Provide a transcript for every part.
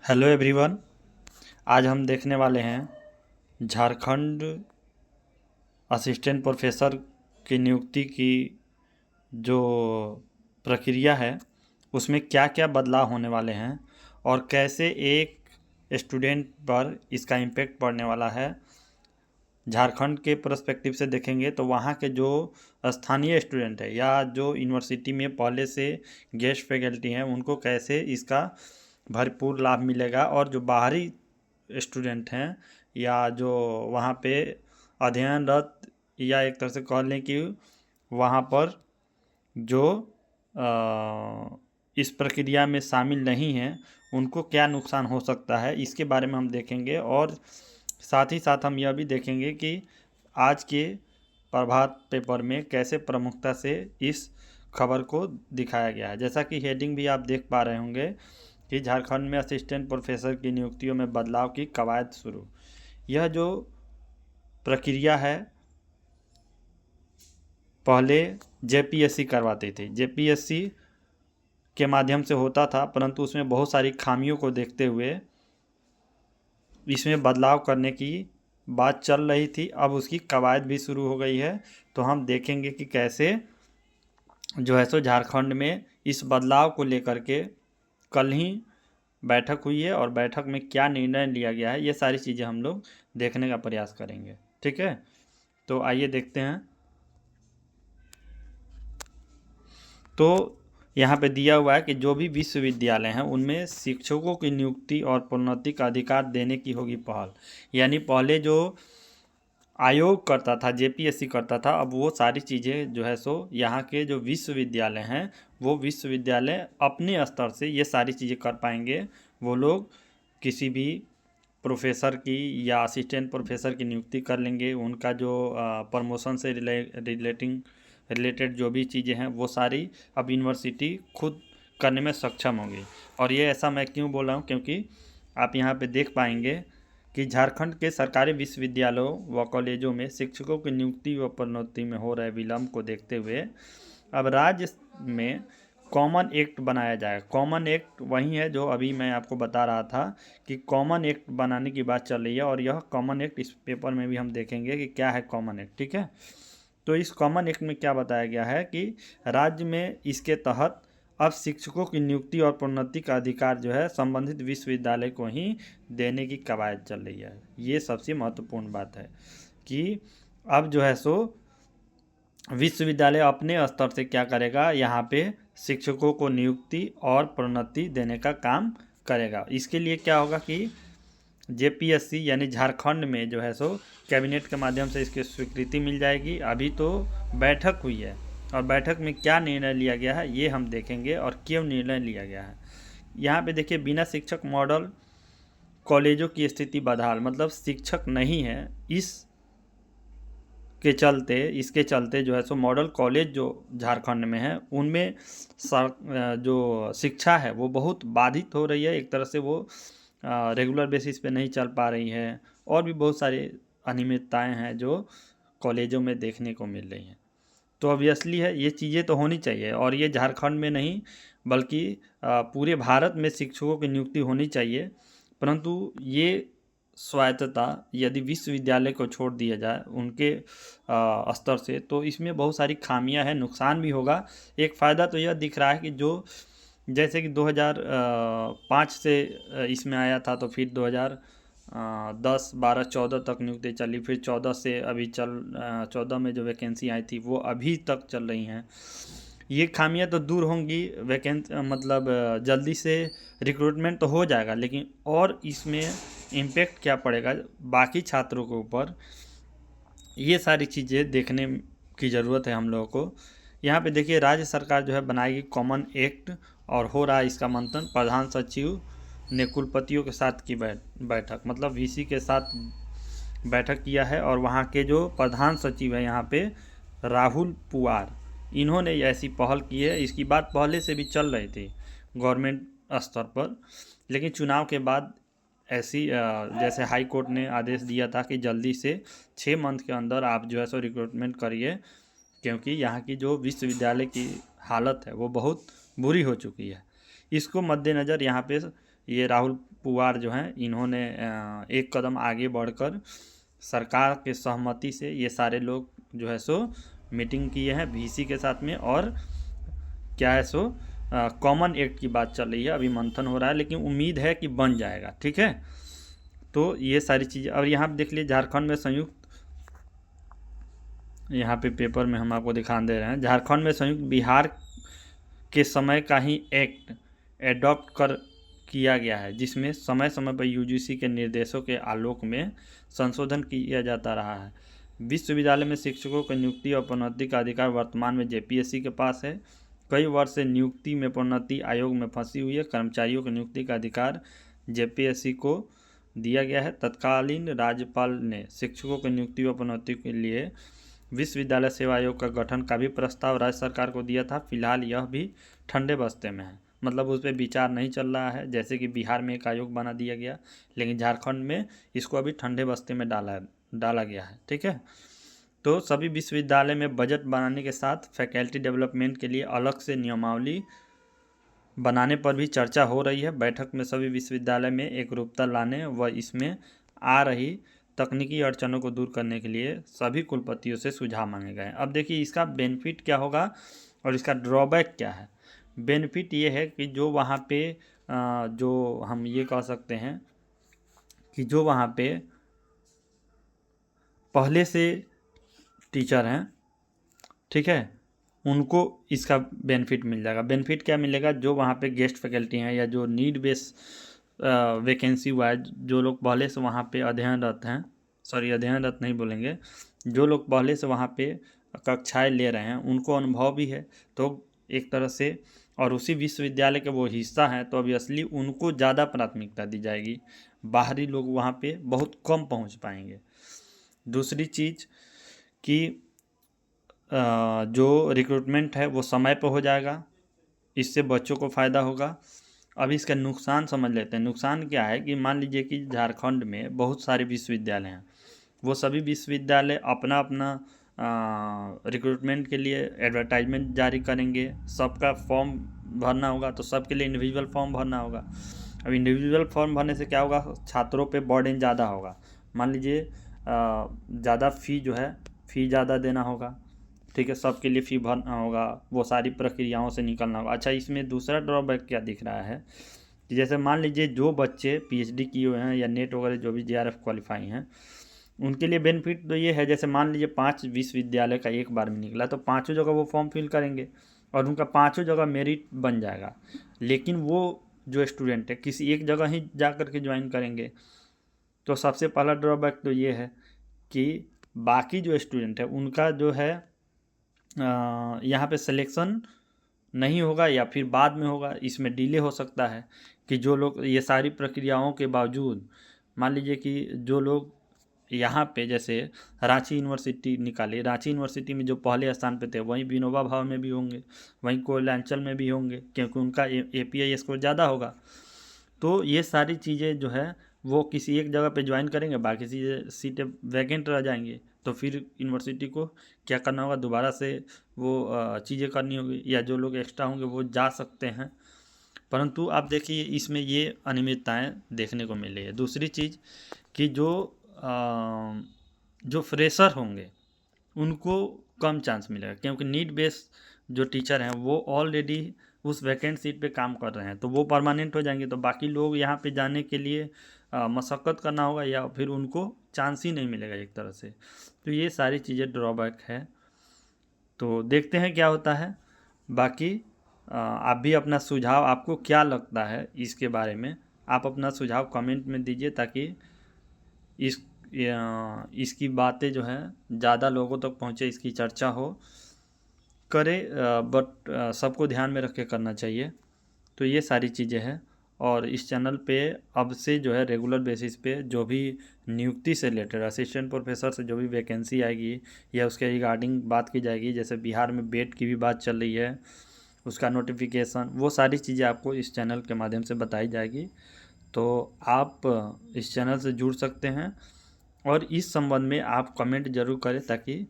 Hello everyone. आज हम देखने वाले हैं झारखंड असिस्टेंट प्रोफेसर की नियुक्ति की जो प्रक्रिया है उसमें क्या क्या बदलाव होने वाले हैं और कैसे एक स्टूडेंट पर इसका इम्पेक्ट पड़ने वाला है। झारखंड के पर्सपेक्टिव से देखेंगे तो वहाँ के जो स्थानीय स्टूडेंट है या जो यूनिवर्सिटी में पहले से गेस्ट फैकल्टी हैं उनको कैसे इसका भरपूर लाभ मिलेगा, और जो बाहरी स्टूडेंट हैं या जो वहाँ पे अध्ययनरत या एक तरह से कह लें कि वहाँ पर जो इस प्रक्रिया में शामिल नहीं हैं उनको क्या नुकसान हो सकता है, इसके बारे में हम देखेंगे। और साथ ही साथ हम यह भी देखेंगे कि आज के प्रभात पेपर में कैसे प्रमुखता से इस खबर को दिखाया गया है। जैसा कि हेडिंग भी आप देख पा रहे होंगे कि झारखंड में असिस्टेंट प्रोफेसर की नियुक्तियों में बदलाव की कवायद शुरू। यह जो प्रक्रिया है पहले जेपीएससी करवाती थी, जेपीएससी के माध्यम से होता था, परंतु उसमें बहुत सारी खामियों को देखते हुए इसमें बदलाव करने की बात चल रही थी। अब उसकी कवायद भी शुरू हो गई है, तो हम देखेंगे कि कैसे जो है सो झारखंड में इस बदलाव को लेकर के कल ही बैठक हुई है और बैठक में क्या निर्णय लिया गया है, ये सारी चीज़ें हम लोग देखने का प्रयास करेंगे। ठीक है, तो आइए देखते हैं। तो यहाँ पे दिया हुआ है कि जो भी विश्वविद्यालय हैं उनमें शिक्षकों की नियुक्ति और प्रोन्नति का अधिकार देने की होगी पहल। यानी पहले जो आयोग करता था, जेपीएससी करता था, अब वो सारी चीज़ें जो है सो यहाँ के जो विश्वविद्यालय हैं वो विश्वविद्यालय अपने स्तर से ये सारी चीज़ें कर पाएंगे। वो लोग किसी भी प्रोफेसर की या असिस्टेंट प्रोफेसर की नियुक्ति कर लेंगे। उनका जो प्रमोशन से रिलेटेड जो भी चीज़ें हैं वो सारी अब यूनिवर्सिटी खुद करने में सक्षम होगी। और ये ऐसा मैं क्यों बोल रहा हूँ, क्योंकि आप यहाँ पे देख पाएंगे कि झारखंड के सरकारी विश्वविद्यालयों व कॉलेजों में शिक्षकों की नियुक्ति व प्रोन्नति में हो रहे विलम्ब को देखते हुए अब राज्य में कॉमन एक्ट बनाया जाए। कॉमन एक्ट वही है जो अभी मैं आपको बता रहा था कि कॉमन एक्ट बनाने की बात चल रही है, और यह कॉमन एक्ट इस पेपर में भी हम देखेंगे कि क्या है कॉमन एक्ट। ठीक है, तो इस कॉमन एक्ट में क्या बताया गया है कि राज्य में इसके तहत अब शिक्षकों की नियुक्ति और प्रोन्नति का अधिकार जो है संबंधित विश्वविद्यालय को ही देने की कवायद चल रही है। ये सबसे महत्वपूर्ण बात है कि अब जो है सो विश्वविद्यालय अपने स्तर से क्या करेगा, यहाँ पे शिक्षकों को नियुक्ति और प्रोन्नति देने का काम करेगा। इसके लिए क्या होगा कि जेपीएससी यानी झारखंड में जो है सो कैबिनेट के माध्यम से इसकी स्वीकृति मिल जाएगी। अभी तो बैठक हुई है और बैठक में क्या निर्णय लिया गया है ये हम देखेंगे और क्यों निर्णय लिया गया है। यहाँ पे देखिए, बिना शिक्षक मॉडल कॉलेजों की स्थिति बदहाल, मतलब शिक्षक नहीं है इसके चलते जो है सो मॉडल कॉलेज जो झारखंड में है उनमें जो शिक्षा है वो बहुत बाधित हो रही है। एक तरह से वो रेगुलर बेसिस पे नहीं चल पा रही है, और भी बहुत सारी अनियमितताएं हैं जो कॉलेजों में देखने को मिल रही हैं। तो ऑब्वियसली है, ये चीज़ें तो होनी चाहिए, और ये झारखंड में नहीं बल्कि पूरे भारत में शिक्षकों की नियुक्ति होनी चाहिए। परंतु ये स्वायत्तता यदि विश्वविद्यालय को छोड़ दिया जाए उनके स्तर से, तो इसमें बहुत सारी खामियां हैं, नुकसान भी होगा। एक फ़ायदा तो यह दिख रहा है कि जो जैसे कि 2005 से इसमें आया था, तो फिर 2010, 12, 14 तक नियुक्ति चली, फिर 14 से अभी 14 में जो वैकेंसी आई थी वो अभी तक चल रही हैं। ये खामियां तो दूर होंगी, मतलब जल्दी से रिक्रूटमेंट तो हो जाएगा, लेकिन और इसमें इम्पेक्ट क्या पड़ेगा बाकी छात्रों के ऊपर, ये सारी चीज़ें देखने की ज़रूरत है हम लोगों को। यहाँ पे देखिए, राज्य सरकार जो है बनाएगी कॉमन एक्ट, और हो रहा है इसका मंथन। प्रधान सचिव ने कुलपतियों के साथ की बैठक, मतलब वीसी के साथ बैठक किया है, और वहाँ के जो प्रधान सचिव है यहाँ पे राहुल पुआर, इन्होंने ऐसी पहल की है। इसकी बात पहले से भी चल रही थी गवर्नमेंट स्तर पर, लेकिन चुनाव के बाद ऐसी जैसे हाई कोर्ट ने आदेश दिया था कि जल्दी से 6 मंथ के अंदर आप जो है सो रिक्रूटमेंट करिए, क्योंकि यहाँ की जो विश्वविद्यालय की हालत है वो बहुत बुरी हो चुकी है। इसको मद्देनज़र यहाँ पे ये राहुल पुवार जो हैं इन्होंने एक कदम आगे बढ़कर सरकार के सहमति से ये सारे लोग जो है सो मीटिंग किए हैं वीसी के साथ में, और क्या है सो कॉमन एक्ट की बात चल रही है, अभी मंथन हो रहा है, लेकिन उम्मीद है कि बन जाएगा। ठीक है, तो ये सारी चीज़ें। और यहाँ पे देख लीजिए झारखंड में संयुक्त, यहाँ पे पेपर में हम आपको दिखा दे रहे हैं, झारखंड में संयुक्त बिहार के समय का ही एक्ट एडॉप्ट कर किया गया है, जिसमें समय समय पर यूजीसी के निर्देशों के आलोक में संशोधन किया जाता रहा है। विश्वविद्यालय में शिक्षकों की नियुक्ति और प्रोन्नति का अधिकार वर्तमान में जेपीएससी के पास है। कई वर्ष से नियुक्ति में प्रोन्नति आयोग में फंसी हुई है। कर्मचारियों की नियुक्ति का अधिकार जेपीएससी को दिया गया है। तत्कालीन राज्यपाल ने शिक्षकों की नियुक्ति व प्रोन्नति के लिए विश्वविद्यालय सेवा आयोग का गठन का भी प्रस्ताव राज्य सरकार को दिया था। फिलहाल यह भी ठंडे बस्ते में है, मतलब उस पर विचार नहीं चल रहा है। जैसे कि बिहार में एक आयोग बना दिया गया, लेकिन झारखंड में इसको अभी ठंडे बस्ते में डाला गया है। ठीक है, तो सभी विश्वविद्यालय में बजट बनाने के साथ फैकल्टी डेवलपमेंट के लिए अलग से नियमावली बनाने पर भी चर्चा हो रही है। बैठक में सभी विश्वविद्यालय में एकरूपता लाने व इसमें आ रही तकनीकी अड़चनों को दूर करने के लिए सभी कुलपतियों से सुझाव मांगे गए। अब देखिए इसका बेनिफिट क्या होगा और इसका ड्रॉबैक क्या है। बेनिफिट ये है कि जो वहाँ पे जो हम ये कह सकते हैं कि जो वहाँ पे पहले से टीचर हैं, ठीक है, उनको इसका बेनिफिट मिल जाएगा। बेनिफिट क्या मिलेगा, जो वहाँ पे गेस्ट फैकल्टी हैं या जो नीड बेस वैकेंसी हुआ है, जो लोग पहले से वहाँ पे अध्ययनरत हैं, सॉरी अध्ययनरत नहीं बोलेंगे, जो लोग पहले से वहाँ पे कक्षाएं ले रहे हैं उनको अनुभव भी है, तो एक तरह से, और उसी विश्वविद्यालय के वो हिस्सा हैं, तो ऑब्वियसली उनको ज़्यादा प्राथमिकता दी जाएगी। बाहरी लोग वहाँ पे बहुत कम पहुँच पाएंगे। दूसरी चीज़ कि जो रिक्रूटमेंट है वो समय पर हो जाएगा, इससे बच्चों को फ़ायदा होगा। अब इसका नुकसान समझ लेते हैं। नुकसान क्या है कि मान लीजिए कि झारखंड में बहुत सारे विश्वविद्यालय हैं, वो सभी विश्वविद्यालय अपना अपना रिक्रूटमेंट के लिए एडवर्टाइजमेंट जारी करेंगे, सबका फॉर्म भरना होगा, तो सबके लिए इंडिविजुअल फॉर्म भरना होगा। अब इंडिविजुअल फॉर्म भरने से क्या होगा, छात्रों पे बर्डन ज़्यादा होगा। मान लीजिए ज़्यादा फ़ी जो है, फ़ी ज़्यादा देना होगा, ठीक है, सबके लिए फ़ी भरना होगा, वो सारी प्रक्रियाओं से निकलना होगा। अच्छा, इसमें दूसरा ड्रॉबैक क्या दिख रहा है कि जैसे मान लीजिए जो बच्चे पीएचडी किए हुए हैं या नेट वगैरह जो भी जेआरएफ क्वालिफाई हैं, उनके लिए बेनिफिट तो ये है, जैसे मान लीजिए 5 विश्वविद्यालय का एक बार में निकला, तो पाँचों जगह वो फॉर्म फिल करेंगे और उनका पाँचों जगह मेरिट बन जाएगा। लेकिन वो जो स्टूडेंट है किसी एक जगह ही जा कर के ज्वाइन करेंगे। तो सबसे पहला ड्रॉबैक तो ये है कि बाकी जो स्टूडेंट है उनका जो है यहाँ पे सिलेक्शन नहीं होगा या फिर बाद में होगा, इसमें डिले हो सकता है। कि जो लोग ये सारी प्रक्रियाओं के बावजूद, मान लीजिए कि जो लोग यहाँ पे जैसे रांची यूनिवर्सिटी निकाली, रांची यूनिवर्सिटी में जो पहले स्थान पे थे वहीं विनोबा भवन में भी होंगे, वहीं कोयलांचल में भी होंगे, क्योंकि उनका API स्कोर ज़्यादा होगा। तो ये सारी चीज़ें जो है वो किसी एक जगह पे ज्वाइन करेंगे, बाकी सीटें वैकेंट रह जाएंगी, तो फिर यूनिवर्सिटी को क्या करना होगा, दोबारा से वो चीज़ें करनी होगी, या जो लोग एक्स्ट्रा होंगे वो जा सकते हैं। परंतु आप देखिए इसमें ये अनियमितताएँ देखने को मिल रही है। दूसरी चीज़ कि जो फ्रेशर होंगे उनको कम चांस मिलेगा, क्योंकि नीड बेस जो टीचर हैं वो ऑलरेडी उस वैकेंट सीट पे काम कर रहे हैं, तो वो परमानेंट हो जाएंगे। तो बाकी लोग यहाँ पे जाने के लिए मशक्क़त करना होगा या फिर उनको चांस ही नहीं मिलेगा एक तरह से। तो ये सारी चीज़ें ड्रॉबैक है, तो देखते हैं क्या होता है। बाकी आप भी अपना सुझाव, आपको क्या लगता है इसके बारे में, आप अपना सुझाव कमेंट में दीजिए, ताकि इसकी बातें जो हैं ज़्यादा लोगों तक पहुँचे, इसकी चर्चा हो करे, बट सबको ध्यान में रख के करना चाहिए। तो ये सारी चीज़ें हैं, और इस चैनल पे अब से जो है रेगुलर बेसिस पे जो भी नियुक्ति से रिलेटेड असिस्टेंट प्रोफेसर से जो भी वैकेंसी आएगी या उसके रिगार्डिंग बात की जाएगी, जैसे बिहार में बेट की भी बात चल रही है, उसका नोटिफिकेशन, वो सारी चीज़ें आपको इस चैनल के माध्यम से बताई जाएगी। तो आप इस चैनल से जुड़ सकते हैं, और इस संबंध में आप कमेंट ज़रूर करें, ताकि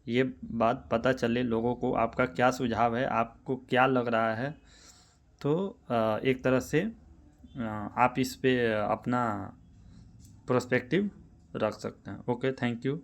ये बात पता चले लोगों को, आपका क्या सुझाव है, आपको क्या लग रहा है। तो एक तरह से आप इस पे अपना प्रोस्पेक्टिव रख सकते हैं। Okay, thank you.